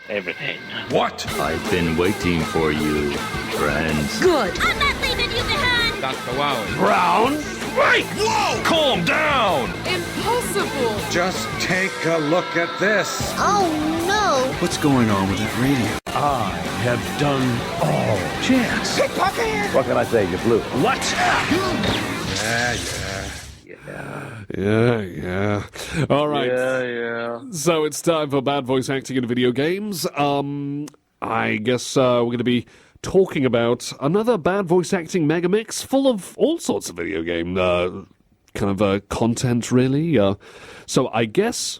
Everything. What? I've been waiting for you, friends. Good. I'm not leaving you behind! Dr. Wowie. Brown? Wait! Whoa! Calm down! Impossible. Just take a look at this. Oh, no. What's going on with that radio? I have done all. Chance. Pickpocket! What can I say? You blew. What? Yeah. All right. Yeah. So it's time for bad voice acting in video games. I guess we're going to be talking about another bad voice acting mega mix full of all sorts of video game content, really. So I guess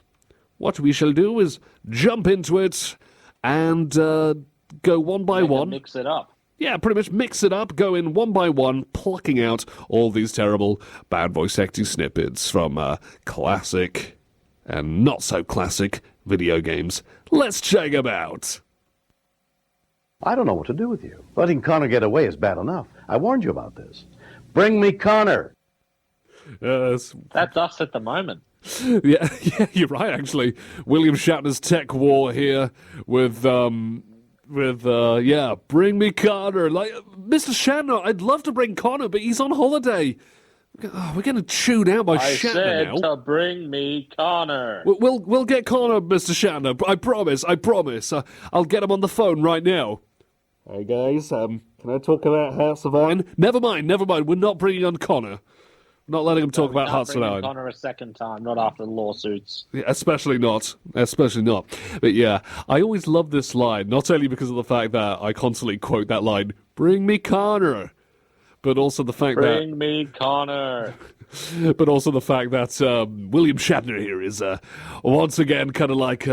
what we shall do is jump into it and go one by one. Mix it up. Yeah, pretty much mix it up, go in one by one, plucking out all these terrible bad voice acting snippets from classic and not so classic video games. Let's check them out. I don't know what to do with you. Letting Connor get away is bad enough. I warned you about this. Bring me Connor. Yes. That's us at the moment. Yeah, you're right, actually. William Shatner's tech war here with bring me Connor. Like, Mr. Shatner, I'd love to bring Connor, but he's on holiday. We're getting chewed out by I Shatner said now. to bring me Connor. We'll get Connor, Mr. Shatner. I promise. I'll get him on the phone right now. Hey guys, can I talk about House of Iron? Never mind. We're not bringing on Connor. Not letting him talk about Hearts of Iron. Connor a second time, not after the lawsuits. Yeah, especially not. But yeah, I always love this line, not only because of the fact that I constantly quote that line, bring me Connor, but also the fact Bring me Connor. but also the fact that William Shatner here is once again kind of like,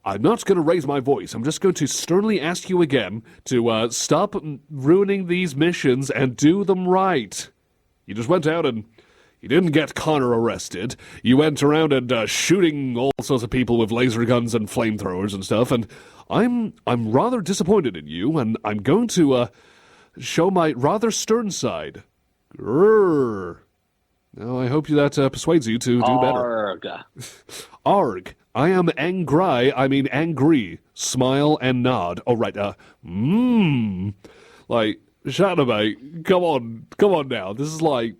I'm not going to raise my voice. I'm just going to sternly ask you again to stop ruining these missions and do them right. You just went out and you didn't get Connor arrested. You went around and shooting all sorts of people with laser guns and flamethrowers and stuff. And I'm rather disappointed in you, and I'm going to show my rather stern side. Grrr. Now I hope that persuades you to do better. Arg. I am angry. Smile and nod. Oh right. Like. Shatner, mate, come on now. This is like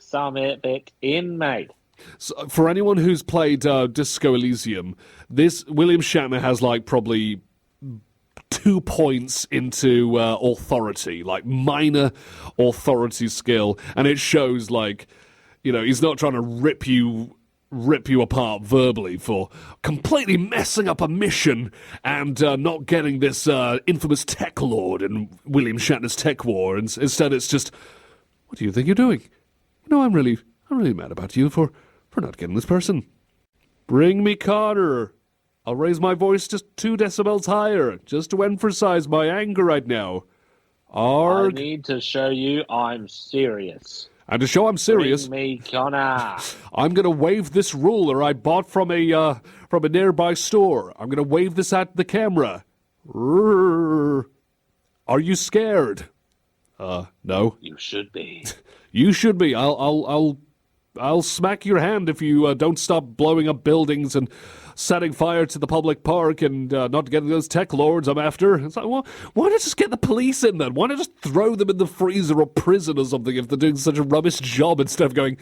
Some bit in, mate. So, for anyone who's played Disco Elysium, this William Shatner has like probably 2 points into authority, like minor authority skill, and it shows. Like, you know, he's not trying to rip you apart verbally for completely messing up a mission and not getting this infamous tech lord in William Shatner's tech war. And instead, it's just, what do you think you're doing? No, I'm really mad about you for not getting this person. Bring me Connor. I'll raise my voice just 2 decibels higher, just to emphasize my anger right now. Arg. I need to show you I'm serious. And to show I'm serious, Bring me Connor. I'm going to wave this ruler I bought from a nearby store. I'm going to wave this at the camera. Are you scared? No. You should be. You should be. I'll smack your hand if you don't stop blowing up buildings and setting fire to the public park and not getting those tech lords I'm after. It's like, well, why not just get the police in then? Why not just throw them in the freezer or prison or something if they're doing such a rubbish job instead of going,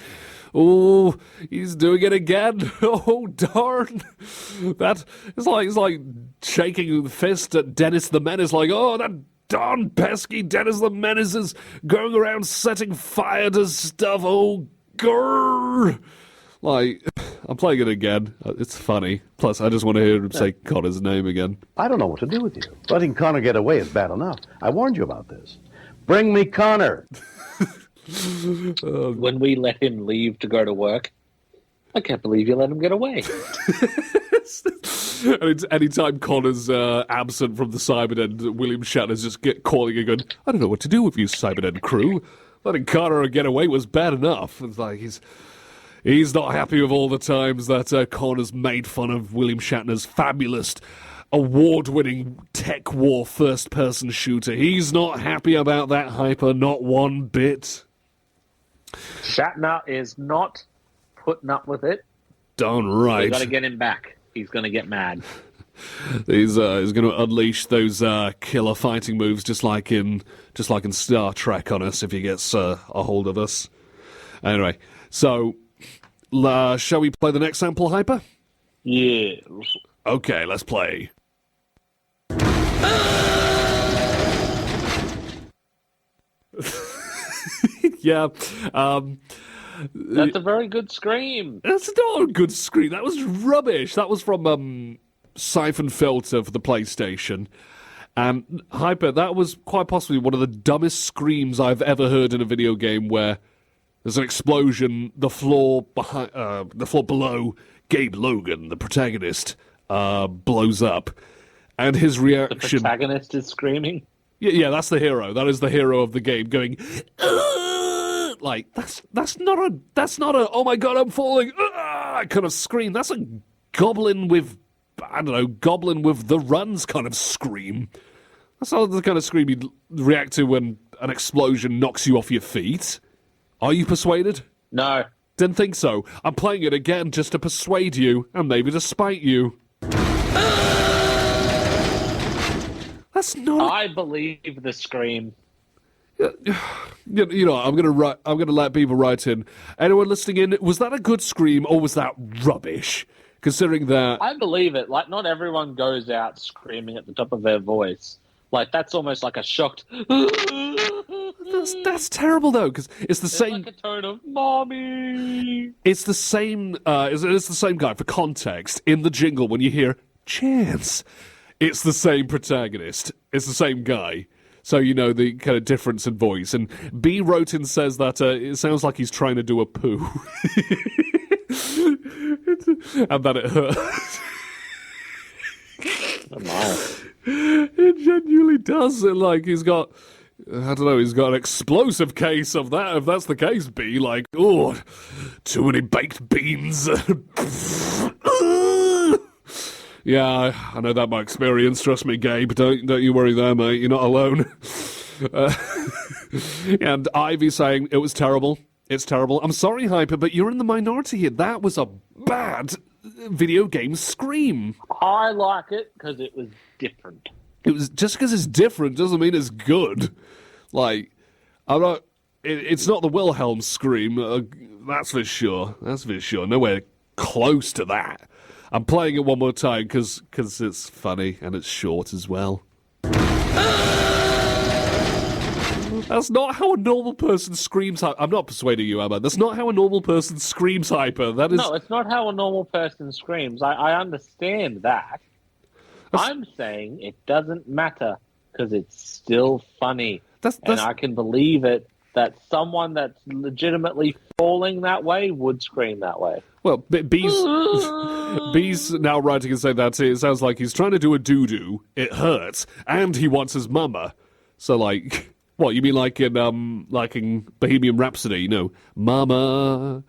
oh, he's doing it again. Oh, darn. That is like shaking the fist at Dennis the Menace, like, oh, that darn pesky Dennis the Menace is going around setting fire to stuff. Oh, grrr. Like, I'm playing it again. It's funny. Plus, I just want to hear him say Connor's name again. I don't know what to do with you. Letting Connor get away is bad enough. I warned you about this. Bring me Connor. When we let him leave to go to work, I can't believe you let him get away. And anytime Connor's absent from the Cyberden, William Shatner's just calling and going, I don't know what to do with you, Cyberden crew. Letting Connor get away was bad enough. It's like He's not happy with all the times that Connor's made fun of William Shatner's fabulous, award-winning tech war first-person shooter. He's not happy about that, Hyper, not one bit. Shatner is not putting up with it. Darn right. We got to get him back. he's going to get mad. He's going to unleash those killer fighting moves, just like in Star Trek, on us if he gets a hold of us. Anyway, so shall we play the next sample, Hyper? Yeah. Okay, let's play. Yeah. That's a very good scream. That's not a good scream. That was rubbish. That was from Siphon Filter for the PlayStation. And Hyper, that was quite possibly one of the dumbest screams I've ever heard in a video game, where there's an explosion, the floor below Gabe Logan, the protagonist, blows up, and his reaction. The protagonist is screaming. Yeah, that's the hero. That is the hero of the game, going. Like that's not a oh my god, I'm falling kind of scream. That's a goblin with the runs kind of scream. That's not the kind of scream you'd react to when an explosion knocks you off your feet. Are you persuaded? No. Didn't think so. I'm playing it again just to persuade you and maybe to spite you. That's not. I believe the scream. You know, I'm gonna let people write in. Anyone listening in, was that a good scream or was that rubbish? Considering that, I believe it. Like, not everyone goes out screaming at the top of their voice. Like, that's almost like a shocked. that's terrible though, because it's the same. Like a tone of mommy. It's the same. It's the same guy. For context, in the jingle, when you hear "Chance," it's the same protagonist. It's the same guy. So you know the kind of difference in voice. And B. Roten says that it sounds like he's trying to do a poo. And that it hurts. It genuinely does. Like he's got, I don't know, he's got an explosive case of that. If that's the case, B, like, oh, too many baked beans. Yeah, I know that by experience. Trust me, Gabe. Don't you worry there, mate. You're not alone. And Ivy saying it was terrible. It's terrible. I'm sorry, Hyper, but you're in the minority here. That was a bad video game scream. I like it because it was different. It was just because it's different doesn't mean it's good. Like, I'm not. It's not the Wilhelm scream. That's for sure. That's for sure. Nowhere close to that. I'm playing it one more time because it's funny and it's short as well. That's not how a normal person screams. I'm not persuading you, Emma. That's not how a normal person screams, Hyper. That is. No, it's not how a normal person screams. I understand that. I'm saying it doesn't matter because it's still funny. And I can believe it that someone that's legitimately falling that way would scream that way. Well, B's now writing and saying that it sounds like he's trying to do a doo-doo, it hurts, and he wants his mama. So, like, what, you mean like in Bohemian Rhapsody, you know, Mama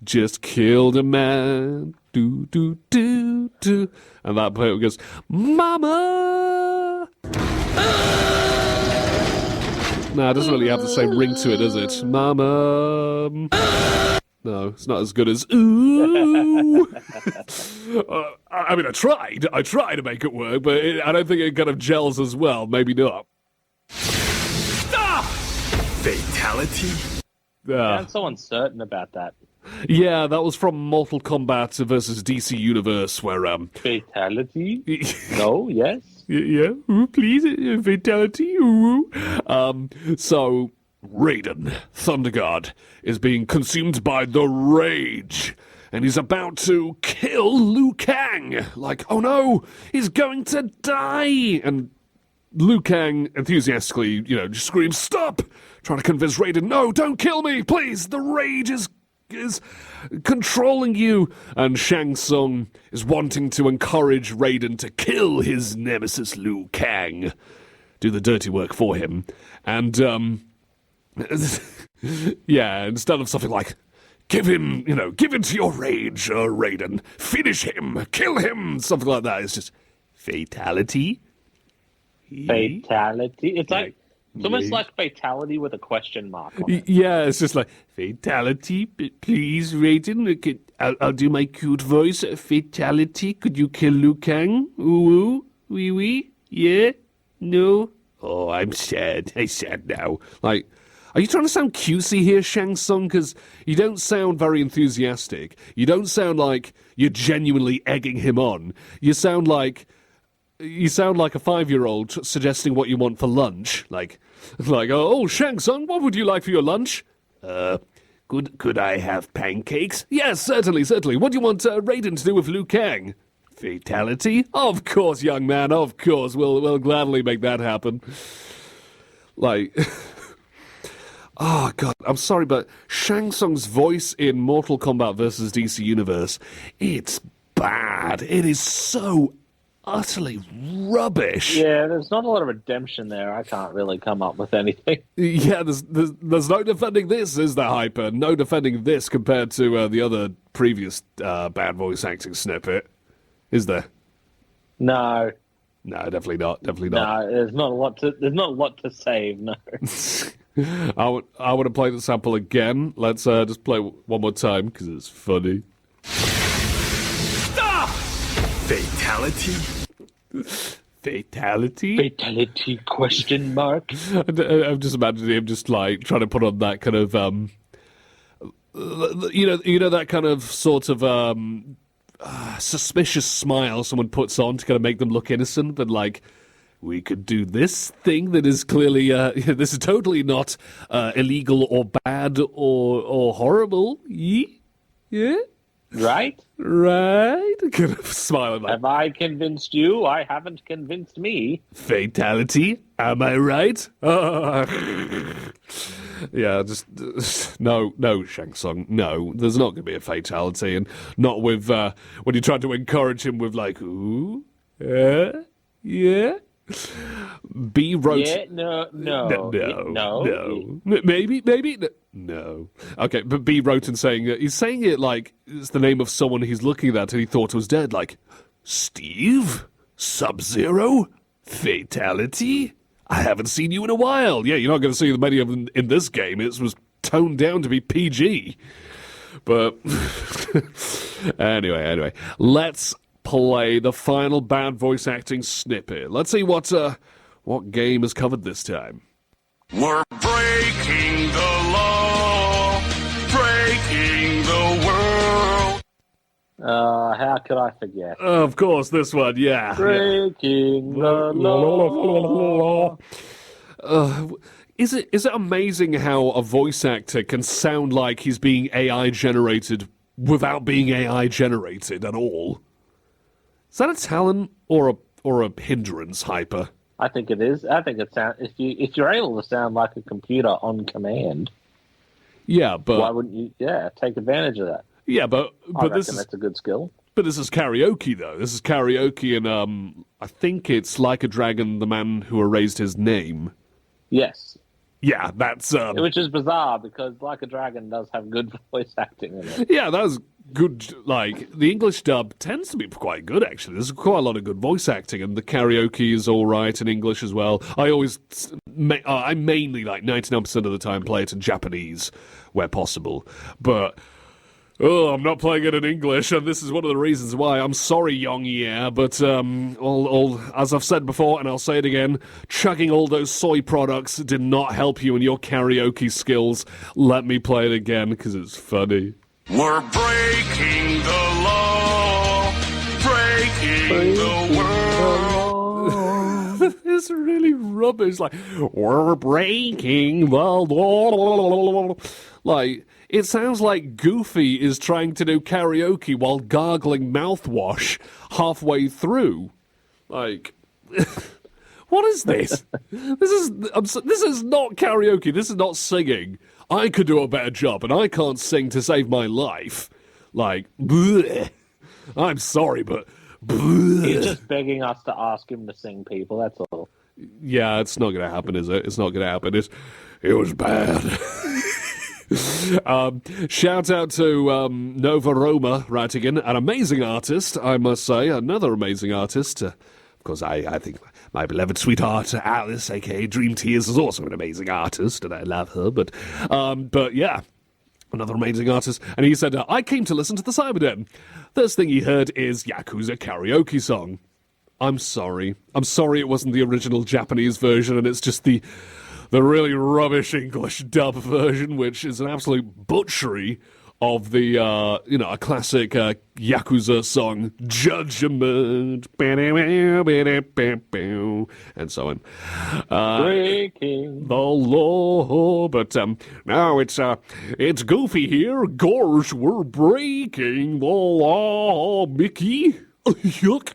just killed a man, do-do-do-do, and that part goes, Mama! Nah, it doesn't really have the same ring to it, does it? Mama... No, it's not as good as ooh. I mean, I tried to make it work, but I don't think it kind of gels as well. Maybe not. Stop! Fatality? I'm so uncertain about that. Yeah, that was from Mortal Kombat versus DC Universe, where Fatality? No, yes. Yeah, ooh, please, fatality. Ooh. So Raiden, Thunder God, is being consumed by the rage, and he's about to kill Liu Kang. Like, oh no, he's going to die! And Liu Kang enthusiastically, just screams, stop! Trying to convince Raiden, no, don't kill me, please! The rage is controlling you. And Shang Tsung is wanting to encourage Raiden to kill his nemesis Liu Kang. Do the dirty work for him. And, yeah, instead of something like, give in to your rage, Raiden. Finish him, kill him, something like that. It's just fatality. Fatality. It's like It's almost like fatality with a question mark on it. Yeah, it's just like, fatality, please, Raiden. I'll do my cute voice. Fatality, could you kill Liu Kang? Ooh, wee wee, yeah, no. Oh, I'm sad. I'm sad now. Like, are you trying to sound cutesy here, Shang Tsung? Because you don't sound very enthusiastic. You don't sound like you're genuinely egging him on. You sound like a 5-year-old suggesting what you want for lunch. Like, oh, Shang Tsung, what would you like for your lunch? Could I have pancakes? Yes, certainly. What do you want Raiden to do with Liu Kang? Fatality? Of course, young man, of course. We'll gladly make that happen. Like, oh, God, I'm sorry, but Shang Tsung's voice in Mortal Kombat vs. DC Universe, it's bad. It is so utterly rubbish. Yeah, there's not a lot of redemption there. I can't really come up with anything. Yeah, there's no defending this, is there, Hyper? No defending this compared to the other previous bad voice acting snippet, is there? No. No, definitely not. No, there's not a lot to save. No. I want to play the sample again. Let's just play one more time because it's funny. Stop! Fatality? Fatality? Fatality question mark. I'm just imagining him just like trying to put on that kind of you know that kind of sort of suspicious smile someone puts on to kind of make them look innocent, but like, we could do this thing that is clearly this is totally not illegal or bad or horrible. Yeah. Right? Kind of smiling like, have I convinced you? I haven't convinced me. Fatality? Am I right? Yeah, just no, Shang Tsung, no. There's not going to be a fatality, and not with when you try to encourage him with like, ooh, yeah. B wrote. Yeah, no. Maybe, no. Okay, but B wrote and he's saying it like it's the name of someone he's looking at and he thought was dead. Like, Steve? Sub-Zero? Fatality? I haven't seen you in a while. Yeah, you're not going to see many of them in this game. It was toned down to be PG. But anyway, let's play the final bad voice acting snippet. Let's see what game is covered this time. We're breaking the law, breaking the world. How could I forget? Of course, this one, yeah. Breaking the law. Is it amazing how a voice actor can sound like he's being AI generated without being AI generated at all? Is that a talent or a hindrance, Hyper? I think it is. I think it sounds if you're able to sound like a computer on command. Yeah, but why wouldn't you? Yeah, take advantage of that. Yeah, but that's a good skill. But this is karaoke, though. This is karaoke, and I think it's Like a Dragon, the man who erased his name. Yes. Yeah, that's which is bizarre because Like a Dragon does have good voice acting in it. Yeah, that was good. Like, the English dub tends to be quite good, actually. There's quite a lot of good voice acting, and the karaoke is all right in English as well. I mainly, like, 99% of the time play it in Japanese where possible. But I'm not playing it in English, and this is one of the reasons why. I'm sorry, Yong Yeah, but all as I've said before, and I'll say it again, chugging all those soy products did not help you in your karaoke skills. Let me play it again, because it's funny. We're breaking the law, breaking the world. It's really rubbish. Like, we're breaking the law. Like, it sounds like Goofy is trying to do karaoke while gargling mouthwash halfway through. Like, what is this? This is not karaoke. This is not singing. I could do a better job, and I can't sing to save my life. Like, bleh. I'm sorry, but bleh. He's just begging us to ask him to sing, people, that's all. Yeah, it's not going to happen, is it? It's not going to happen. It was bad. Shout out to Nova Roma writing in, an amazing artist, I must say, another amazing artist. Of course, I think my beloved sweetheart Alice, a.k.a. Dream Tears, is also an amazing artist, and I love her. But yeah, another amazing artist. And he said, I came to listen to the Cyberden. First thing he heard is Yakuza karaoke song. I'm sorry it wasn't the original Japanese version, and it's just the really rubbish English dub version, which is an absolute butchery of the, a classic Yakuza song, Judgment, and so on. Breaking the law, but now it's Goofy here. Gorge, we're breaking the law, Mickey. Yuck.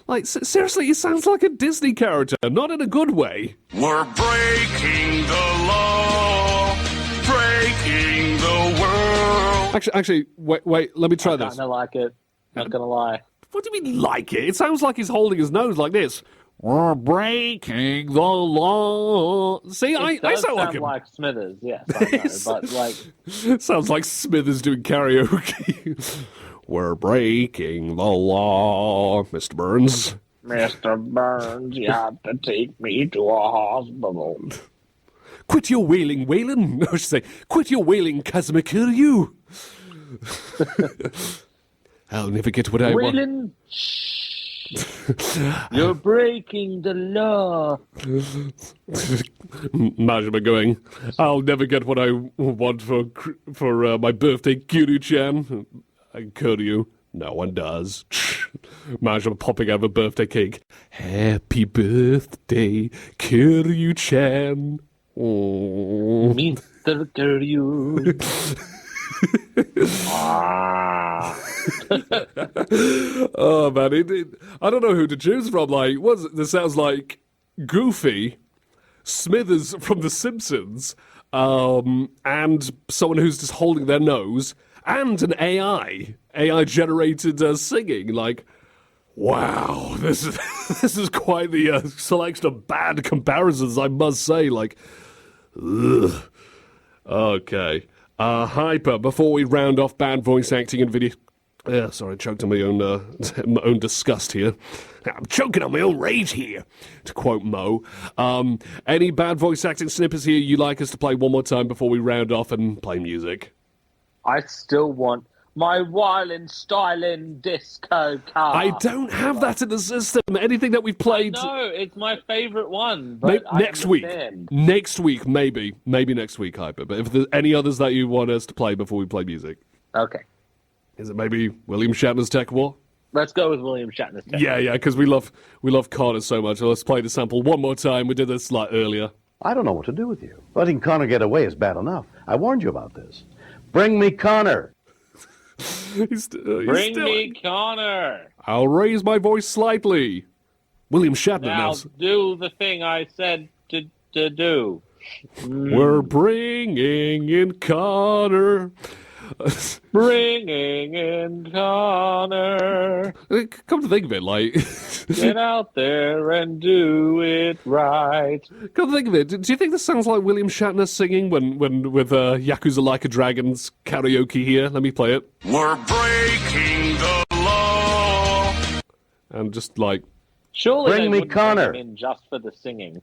Like, seriously, it sounds like a Disney character, not in a good way. We're breaking the law, breaking the world. Actually, wait, let me try this. I kind of like it, not gonna lie. What do you mean, like it? It sounds like he's holding his nose like this. We're breaking the law. See, I sound like him. Like Smithers, yes, I know, but like... Sounds like Smithers doing karaoke. We're breaking the law, Mr. Burns. Mr. Burns, you have to take me to a hospital. Quit your wailing, Waylon. No, I should say, quit your wailing, Kazumakiryu. I'll never get what I want. Waylon, you're breaking the law. Majima going, I'll never get what I want for my birthday, Kiryu-chan. And Kiryu, no one does. Majima popping out of a birthday cake. Happy birthday, Kiryu-chan. Oh. Mr. Kiryu. Oh man, I don't know who to choose from. Like, this sounds like Goofy, Smithers from The Simpsons, and someone who's just holding their nose, and an AI generated singing. Like, wow, this is quite the selection of bad comparisons, I must say. Like, ugh. Okay. Hyper, before we round off bad voice acting and video... sorry, I choked on my own disgust here. I'm choking on my own rage here, to quote Mo. Any bad voice acting snippets here you'd like us to play one more time before we round off and play music? I still want my wildin' styling disco car. I don't have that in the system. Anything that we've played... No, it's my favourite one. But next week, maybe next week, Hyper. But if there's any others that you want us to play before we play music. Okay. Is it maybe William Shatner's Tech War? Let's go with William Shatner's Tech War. Yeah, because we love Connor so much. So let's play the sample one more time. We did this earlier. I don't know what to do with you. Letting Connor get away is bad enough. I warned you about this. Bring me Connor. Bring me Connor. I'll raise my voice slightly. William Shatner now. Do the thing I said to do. We're bringing in Connor. Bringing in Connor. Come to think of it, like... Get out there and do it right. Come to think of it, do you think this sounds like William Shatner singing when with Yakuza Like a Dragon's karaoke here? Let me play it. We're breaking the law. And just like... Surely Bring me Connor. Bring him in just for the singing.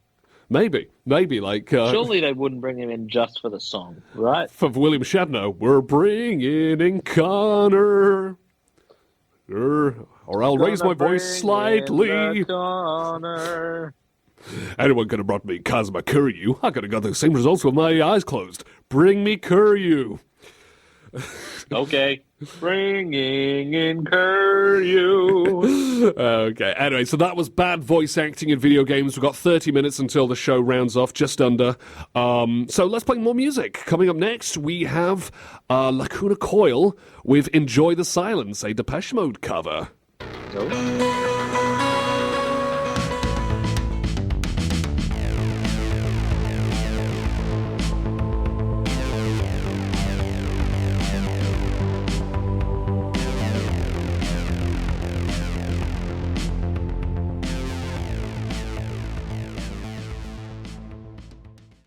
Maybe, like... Surely they wouldn't bring him in just for the song, right? For William Shatner, we're bringing in Connor. Or I'll raise my voice slightly. Connor. Anyone could have brought me Kazuma Kiryu. I could have got the same results with my eyes closed. Bring me Kiryu. Okay. Bringing in Kiryu. Okay, anyway, so that was bad voice acting in video games. We've got 30 minutes until the show rounds off, just under. So let's play more music. Coming up next, we have Lacuna Coil with Enjoy the Silence, a Depeche Mode cover. Oh.